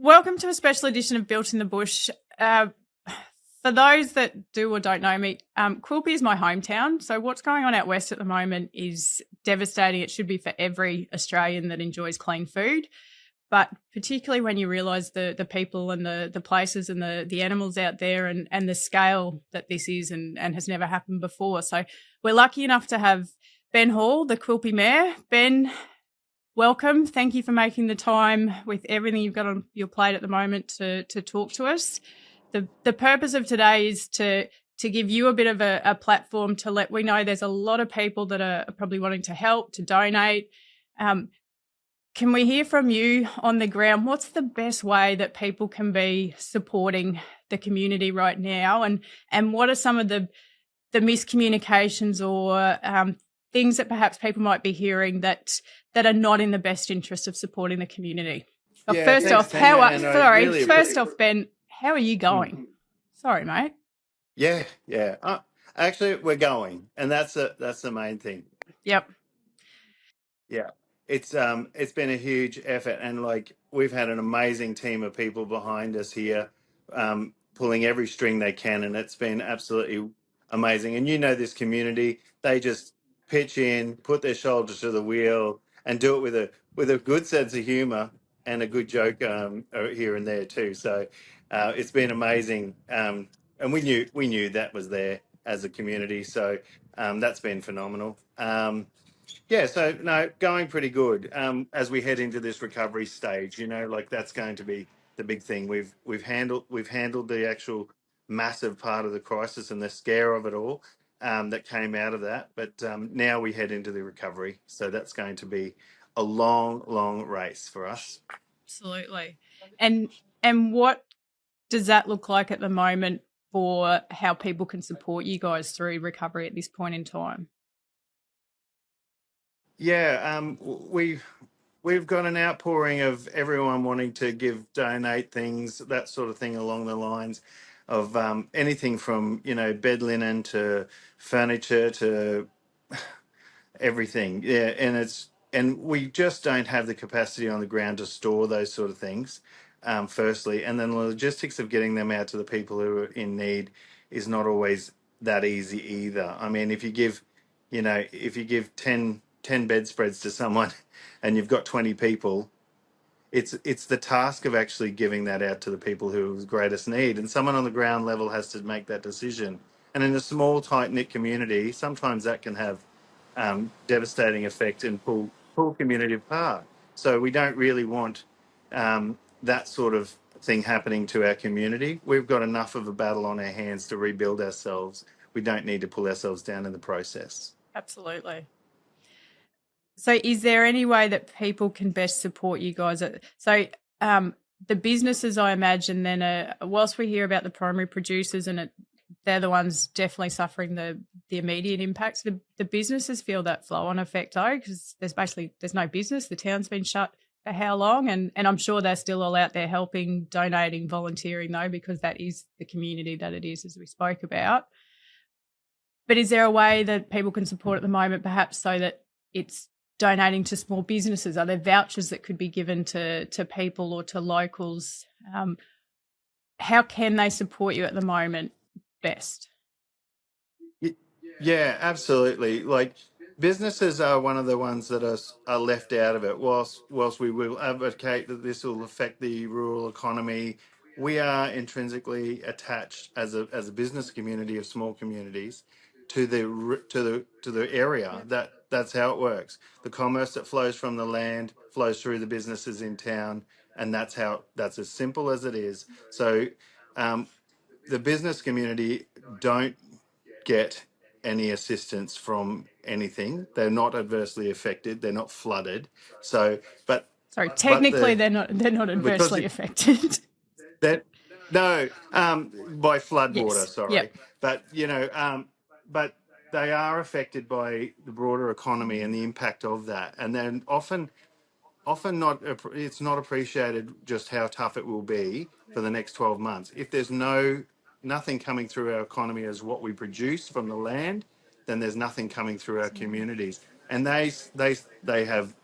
Welcome to a special edition of Built in the Bush. For those that do or don't know me, Quilpie is my hometown. So what's going on out west at the moment is devastating. It should be for every Australian that enjoys clean food. But particularly when you realise the people and the places and the animals out there and the scale that this is and has never happened before. So we're lucky enough to have Ben Hall, the Quilpie Mayor. Ben, welcome. Thank you for making the time with everything you've got on your plate at the moment to talk to us. The purpose of today is to give you a bit of a platform to let we know there's a lot of people that are probably wanting to help, to donate. Can we hear from you on the ground? What's the best way that people can be supporting the community right now? And what are some of the miscommunications or things that perhaps people might be hearing that are not in the best interest of supporting the community? Yeah, first thanks, off, Tanya, first off, Ben, how are you going? Sorry, mate. Yeah. Actually, we're going, and that's the main thing. Yep. Yeah, it's been a huge effort, and like we've had an amazing team of people behind us here, pulling every string they can, and it's been absolutely amazing. And this community, they just pitch in, put their shoulder to the wheel, and do it with a good sense of humour and a good joke here and there too. So it's been amazing, and we knew that was there as a community. So that's been phenomenal. Yeah, so no, going pretty good. As we head into this recovery stage, like that's going to be the big thing. We've handled the actual massive part of the crisis and the scare of it all that came out of that. But now we head into the recovery, so that's going to be a long, long race for us. Absolutely. And what does that look like at the moment for how people can support you guys through recovery at this point in time? Yeah, we've got an outpouring of everyone wanting to donate things, that sort of thing, along the lines of anything from bed linen to furniture to everything. Yeah, and we just don't have the capacity on the ground to store those sort of things. Firstly, and then the logistics of getting them out to the people who are in need is not always that easy either. I mean, if you give 10 bedspreads to someone and you've got 20 people, it's the task of actually giving that out to the people who have greatest need, and someone on the ground level has to make that decision. And in a small, tight-knit community, sometimes that can have devastating effect and pull community apart. So we don't really want that sort of thing happening to our community. We've got enough of a battle on our hands to rebuild ourselves. We don't need to pull ourselves down in the process. Absolutely. So is there any way that people can best support you guys? So the businesses, I imagine, then whilst we hear about the primary producers and they're the ones definitely suffering the immediate impacts, the businesses feel that flow-on effect though, because there's no business. The town's been shut for how long? And I'm sure they're still all out there helping, donating, volunteering though, because that is the community that it is, as we spoke about. But is there a way that people can support at the moment, perhaps so that it's donating to small businesses? Are there vouchers that could be given to people or to locals? How can they support you at the moment best? Yeah, absolutely. Like businesses are one of the ones that are left out of it. Whilst we will advocate that this will affect the rural economy, we are intrinsically attached as a business community of small communities to the area. That's how it works. The commerce that flows from the land flows through the businesses in town, and that's as simple as it is. So the business community don't get any assistance from anything. They're not adversely affected. They're not flooded. So, but sorry, technically they're not adversely affected. No, by floodwater. Yes. Sorry, Yep. but but they are affected by the broader economy and the impact of that, and then often not. It's not appreciated just how tough it will be for the next 12 months if there's nothing coming through our economy as what we produce from the land. Then there's nothing coming through our communities, and they have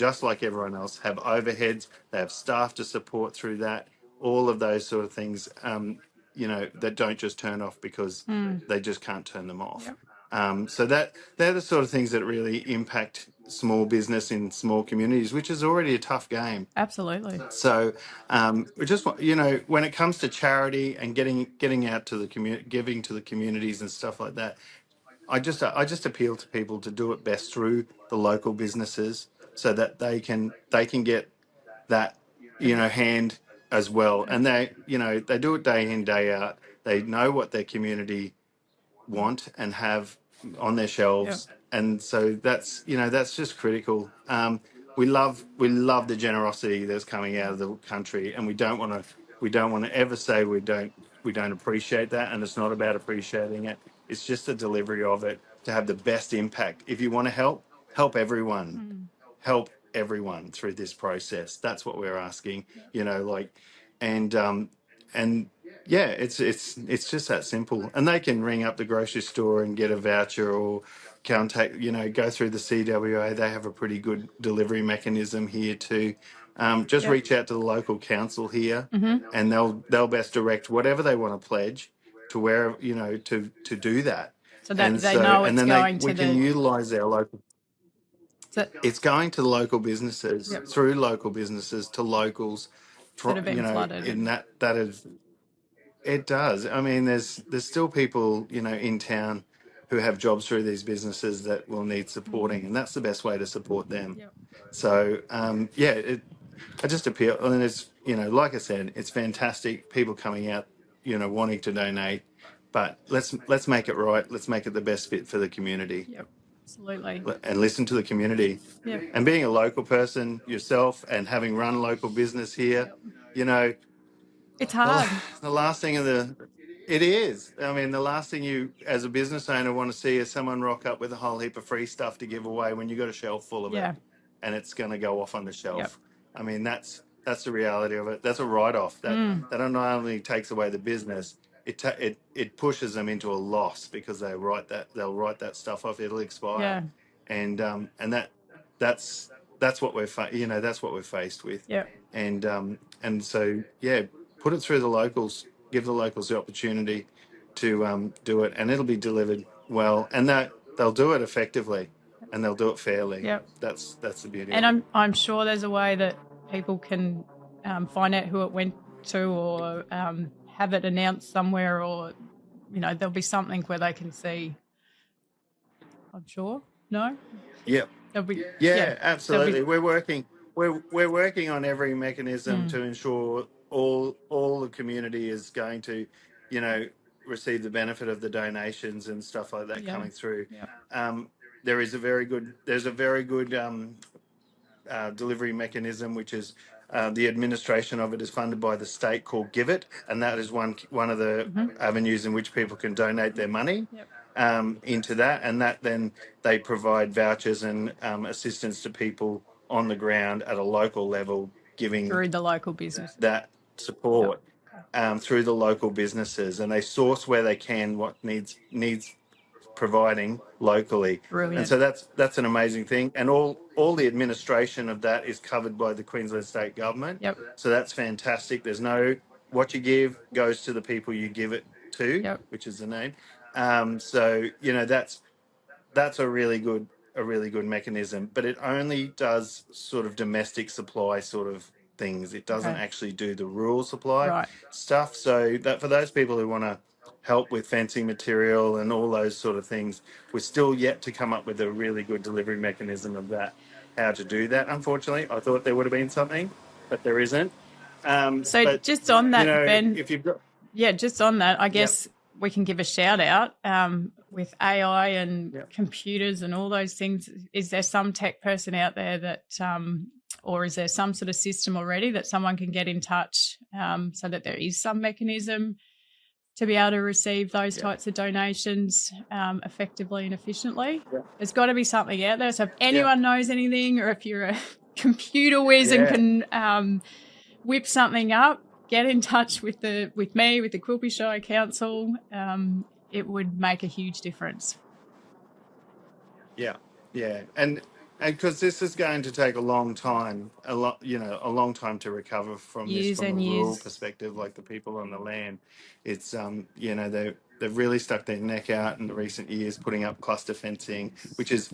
just like everyone else, have overheads, they have staff to support through that, all of those sort of things, that don't just turn off because they just can't turn them off. Yep. So they're the sort of things that really impact small business in small communities, which is already a tough game. Absolutely. So we just want, when it comes to charity and getting out to the community, giving to the communities and stuff like that, I just appeal to people to do it best through the local businesses so that they can get that hand as well, and they do it day in, day out. They know what their community want and have on their shelves, and so that's just critical. We love the generosity that's coming out of the country, and we don't want to ever say we don't appreciate that, and it's not about appreciating it. It's just the delivery of it to have the best impact. If you want to help everyone, help everyone through this process. That's what we're asking, and yeah, it's just that simple. And they can ring up the grocery store and get a voucher, or contact, go through the CWA. They have a pretty good delivery mechanism here too. Just reach out to the local council here, and they'll best direct whatever they want to pledge to where, to do that. So that they know it's going to we can utilise our local. So, It's going to the local businesses, through local businesses to locals, that have been flooded. in that is. It does. I mean, there's still people, in town who have jobs through these businesses that will need supporting, and that's the best way to support them. Yep. So, I just appeal, and it's, like I said, it's fantastic. People coming out, wanting to donate, but let's make it right. Let's make it the best fit for the community. Yep. Absolutely. And listen to the community. Yep. And being a local person yourself, and having run local business here, it's hard. The last thing it is. I mean, the last thing you, as a business owner, want to see is someone rock up with a whole heap of free stuff to give away when you got a shelf full of it, and it's going to go off on the shelf. Yep. I mean, that's the reality of it. That's a write-off. That not only takes away the business, it pushes them into a loss, because they'll write that stuff off. It'll expire, and that's what we're that's what we're faced with. Yeah. And so put it through the locals. Give the locals the opportunity to do it, and it'll be delivered well, and that they'll do it effectively, and they'll do it fairly. Yep. That's the beauty. And I'm sure there's a way that people can find out who it went to, or have it announced somewhere, or there'll be something where they can see. I'm sure. No. Yep. There'll be, absolutely. We're working on every mechanism to ensure all the community is going to, receive the benefit of the donations and stuff like that coming through. Yeah. There's a very good delivery mechanism, which is the administration of it is funded by the state, called GIVIT, and that is one of the avenues in which people can donate their money into that, and that then they provide vouchers and assistance to people on the ground at a local level, giving through the local business that support through the local businesses, and they source where they can what needs providing locally. Brilliant. And so that's an amazing thing, and all the administration of that is covered by the Queensland State Government. Yep. So that's fantastic. There's no, what you give goes to the people you give it to, which is the name. So that's a really good mechanism, but it only does sort of domestic supply sort of things. It doesn't actually do the rural supply stuff. So that for those people who want to help with fencing material and all those sort of things, we're still yet to come up with a really good delivery mechanism of that, how to do that. Unfortunately, I thought there would have been something, but there isn't. But, just on that, Ben, if you've got... just on that, I guess we can give a shout out with AI and computers and all those things. Is there some tech person out there that, or is there some sort of system already that someone can get in touch so that there is some mechanism to be able to receive those types of donations effectively and efficiently? There's got to be something out there. So if anyone knows anything, or if you're a computer whiz and can whip something up, get in touch with me, with the Quilpie Shire Council. It would make a huge difference. Yeah. And And because this is going to take a long time, a long time to recover from this Years from a and rural years. perspective, like the people on the land. It's, they've really stuck their neck out in the recent years, putting up cluster fencing, which is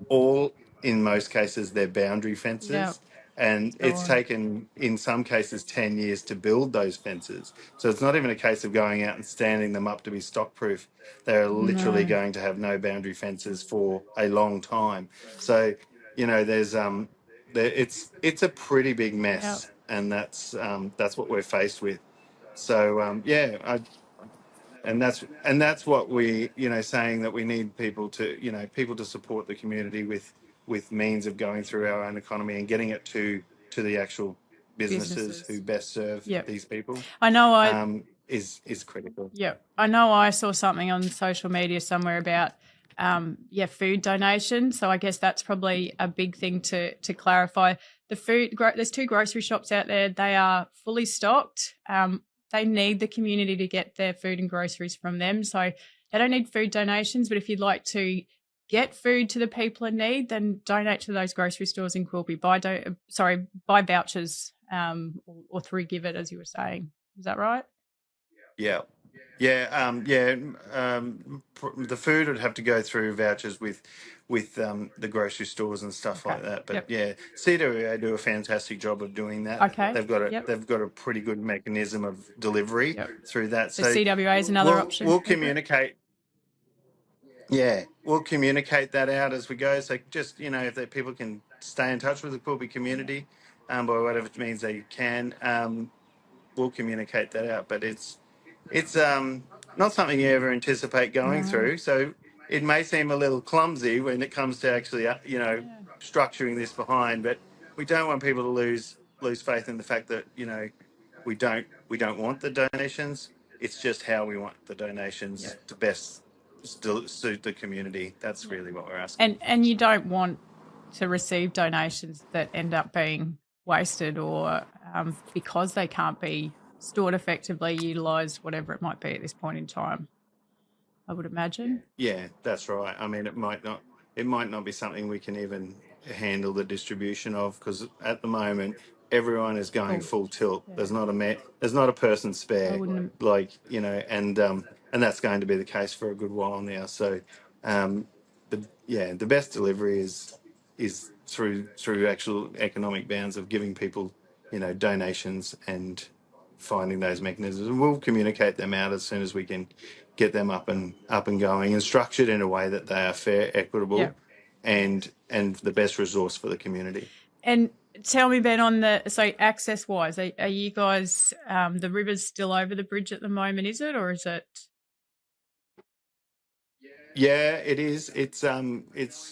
all, in most cases, their boundary Yeah. fences. And it's Sure. taken, in some cases, 10 years to build those fences. So it's not even a case of going out and standing them up to be stock proof. They're literally No. going to have no boundary fences for a long time. So, there's it's a pretty big Yeah. mess, and that's what we're faced with. So and that's what we, saying that we need people to support the community with means of going through our own economy and getting it to the actual businesses who Businesses. best serve Yep. these people, I know is critical. Yep. I know I saw something on social media somewhere about food donation. So I guess that's probably a big thing to clarify. The food, there's two grocery shops out there. They are fully stocked. They need the community to get their food and groceries from them. So they don't need food donations. But if you'd like to get food to the people in need, then donate to those grocery stores in Quilpie. Buy vouchers or through GIVIT, as you were saying. Is that right? Yeah. The food would have to go through vouchers with the grocery stores and stuff Okay. like that. But Yep. yeah, CWA do a fantastic job of doing that. Okay. Yep. They've got a pretty good mechanism of delivery Yep. through that. So So CWA is another option we'll for people. communicate. Yeah, we'll communicate that out as we go. So just, if people can stay in touch with the Quilpie community, by whatever means they can, we'll communicate that out. But it's not something you ever anticipate going No. through. So it may seem a little clumsy when it comes to actually, Yeah. structuring this behind. But we don't want people to lose faith in the fact that we don't want the donations. It's just how we want the donations Yep. to best suit the community. That's Yep. really what we're asking. And you don't want to receive donations that end up being wasted or because they can't be stored effectively, utilised, whatever it might be at this point in time, I would imagine. Yeah, that's right. I mean, it might not be something we can even handle the distribution of, because at the moment everyone is going Cool. full tilt. Yeah. There's not a person I spare, wouldn't. and that's going to be the case for a good while now. So, um, the best delivery is through actual economic bounds of giving people, donations and finding those mechanisms. And we'll communicate them out as soon as we can get them up and going and structured in a way that they are fair, Yeah. equitable, and the best resource for the community. And tell me, Ben, so access wise, are you guys the river's still over the bridge at the moment? Is it, or is it? Yeah, it is. It's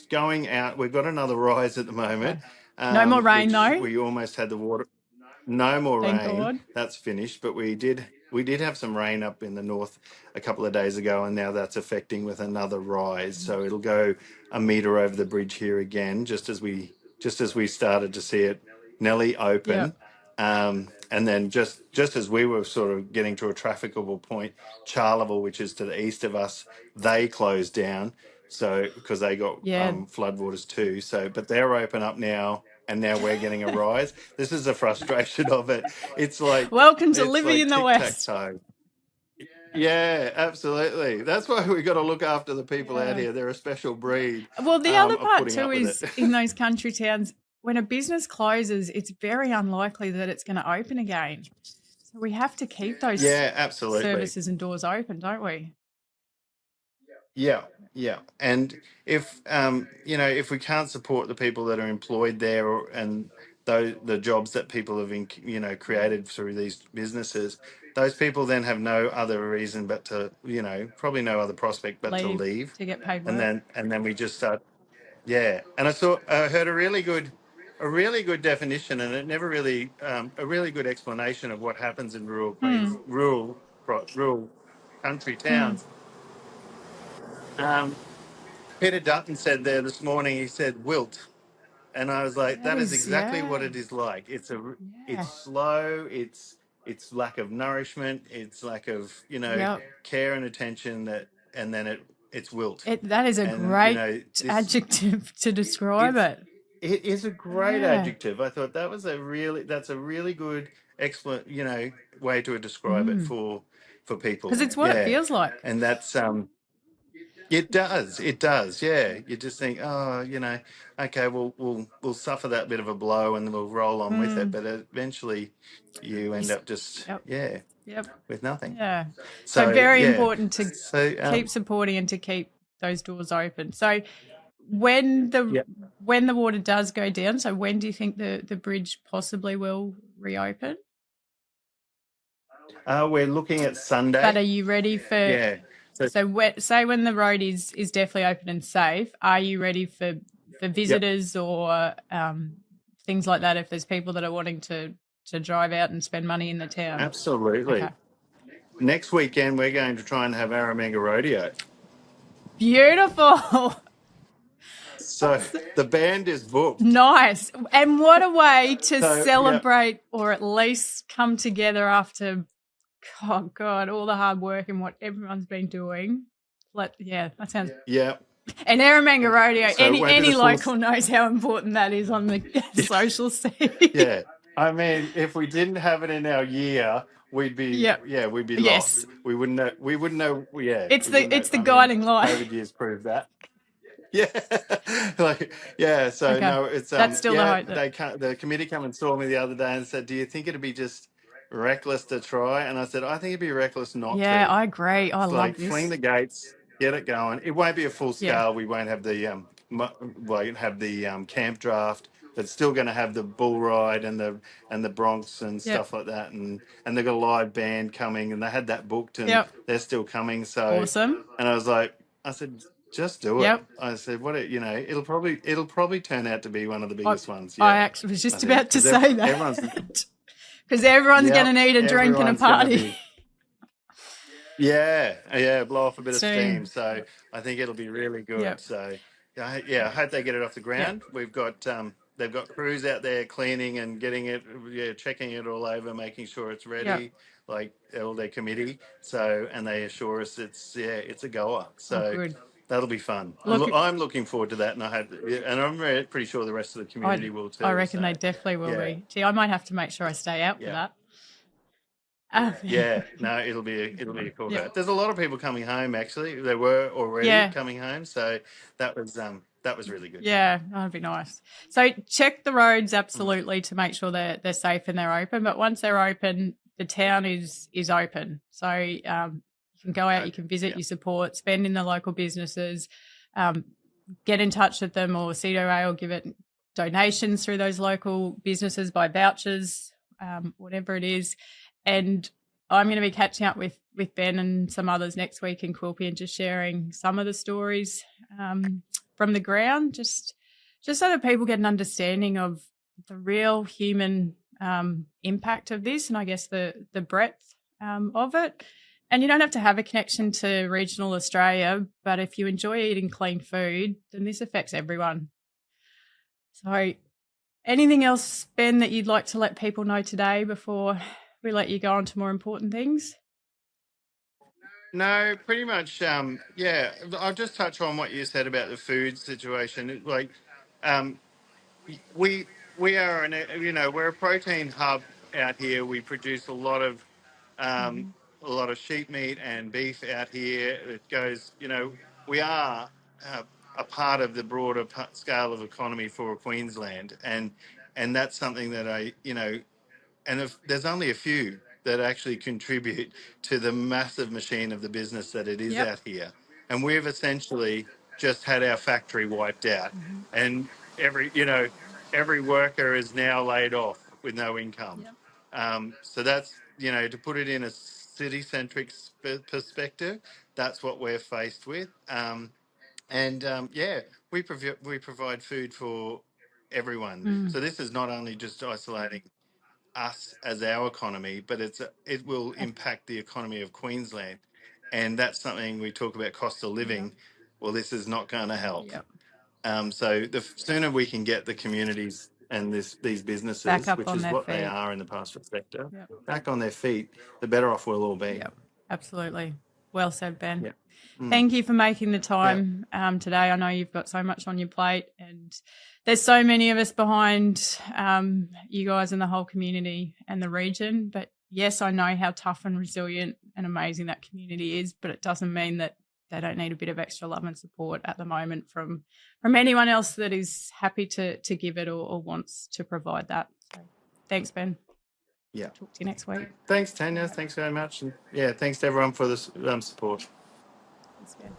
going out. We've got another rise at the moment, Okay. No more rain which though. we almost had the water. No more Thank rain. God. That's finished. But we did have some rain up in the north a couple of days ago, and now that's affecting with another rise. So it'll go a metre over the bridge here again, just as we started to see it nearly Yeah. open. And then just as we were sort of getting to a trafficable point, Charleville, which is to the east of us, they closed down. So because they got Yeah. floodwaters too. So but they're open up now, and now we're getting a rise. This is the frustration of it. It's like Welcome to it's living like in the tic tac West. toe. Yeah, absolutely. That's why we got to look after the people out Yeah. here. They're a special breed Well, the other of part putting too up with it. is in those country towns, when a business closes, it's very unlikely that it's going to open again. So we have to keep those Yeah, absolutely. services and doors open, don't we? Yeah, yeah. And if we can't support the people that are employed there, and the jobs that people have created through these businesses, those people then have no other reason but to, probably no other prospect but to Leave leave. to get paid And work. then we just start. Yeah. And I heard a really good definition, and it never really a really good explanation of what happens in rural Hmm. rural country Hmm. towns. Um, Peter Dutton said there this morning, he said wilt. And I was like, That that is is, exactly what yeah. it is like. It's Yeah. slow, it's lack of nourishment, it's lack of, Yep. care and attention, and then it's wilt. That is a And great this adjective to describe it's it. It is a great Yeah. adjective. I thought that's a really good excellent, way to describe it Mm. for people. Because it's what it Yeah. feels like. And that's it does. It does. Yeah. You just think, oh, okay, we'll suffer that bit of a blow and we'll roll on with it. Mm. But eventually, you You end s- up just Yep. Yep. with nothing. Yeah. So So very yeah. important to So keep supporting and to keep those doors open. So when the yeah. when the water does go down, so when do you think the bridge possibly will reopen? We're looking at But are Sunday. you ready for Yeah. So say when the road is definitely open and safe, are you ready for yep. visitors or things like that if there's people that are wanting to drive out and spend money in the town? Absolutely. Okay. Next weekend we're going to try and have Mungerannie Rodeo. Beautiful. So the band is booked. Nice. And what a way to So yeah, celebrate or at least come together after, oh God, all the hard work and what everyone's been doing. That sounds. yeah. And Eromanga Rodeo, So it won't be the any full. local knows how important that is on the social scene. Yeah, I mean, if we didn't have it in our year, Yep. we'd be Yes. lost. We wouldn't know. We wouldn't know. Yeah, It's we wouldn't know. the I mean, guiding light. COVID years proved that. Yeah, like yeah. So Okay. no, it's That's still the yeah. hope that. The committee come and saw me the other day and said, "Do you think it'd be just reckless to try?" And I said, "I think it'd be reckless not Yeah, to." I agree. I It's love like fling this. the gates, get it going. It won't be a full Yeah. scale. We won't have the camp draft, but it's still going to have the bull ride and the broncs and Yep. stuff like that. And they've got a live band coming, and they had that booked, and Yep. they're still coming. So, Awesome. and I said, just do it. Yep. I said, it'll probably turn out to be one of the I, biggest ones I yet. actually was I just think about to because say everyone's that. Because everyone's going to yep, need a drink and a everyone's going to party. be. Yeah, blow off a bit of steam. Soon. So I think it'll be really good. Yep. So I hope they get it off the Yep. ground. They've got crews out there cleaning and getting it, checking it all over, making sure it's Yep. ready, like all their committee. So and they assure us it's a goer. Oh, So good. that'll be fun. Look, I'm looking forward to that, and I'm pretty sure the rest of the community will I too. reckon So they definitely will yeah, be. Gee, I might have to make sure I stay out for yeah. that. Yeah, no, it'll be a cool Yeah. day. There's a lot of people coming home actually. They were already Yeah. coming home, so that was really good. Yeah, that'd be nice. So check the roads Mm. absolutely to make sure they're safe and they're open. But once they're open, the town is open. So you can go out, you Okay. can visit, Yeah. you support, spend in the local businesses, um, get in touch with them or CWA or give it donations through those local businesses, buy vouchers, whatever it is. And I'm going to be catching up with Ben and some others next week in Quilpie and just sharing some of the stories from the ground, just so that people get an understanding of the real human impact of this, and I guess the breadth of it. And you don't have to have a connection to regional Australia, but if you enjoy eating clean food, then this affects everyone. So, anything else, Ben, that you'd like to let people know today before we let you go on to more important things? No, pretty much. Yeah, I'll just touch on what you said about the food situation. Like, um, we we're a protein hub out here. We produce um, a lot of sheep meat and beef out here. It goes, we are a part of the broader scale of economy for Queensland, and that's something that and if there's only a few that actually contribute to the massive machine of the business that it is Yep. out here. And we've essentially just had our factory wiped out. Mm-hmm. And every worker is now laid off with no income. Yep. So that's, to put it in a city centric perspective, that's what we're faced with. We provide food for everyone. Mm. So this is not only just isolating us as our economy, but it will impact the economy of Queensland, and that's something we talk about cost of Yep. living. Well, this is not going to help. Yep. So the sooner we can get the communities and these Back businesses, up which on is their what they feet. are in the pastoral sector, Yep. back on their feet, the better off we'll all be. Yep. Absolutely. Well said, Ben. Yeah. Thank you for making the time today. I know you've got so much on your plate, and there's so many of us behind you guys and the whole community and the region. But yes, I know how tough and resilient and amazing that community is, but it doesn't mean that they don't need a bit of extra love and support at the moment from anyone else that is happy to give it or wants to provide that. So thanks, Ben. Yeah. Talk to you next week. Thanks, Tanya. Thanks very much. And yeah, thanks to everyone for the support. Thanks, Ben.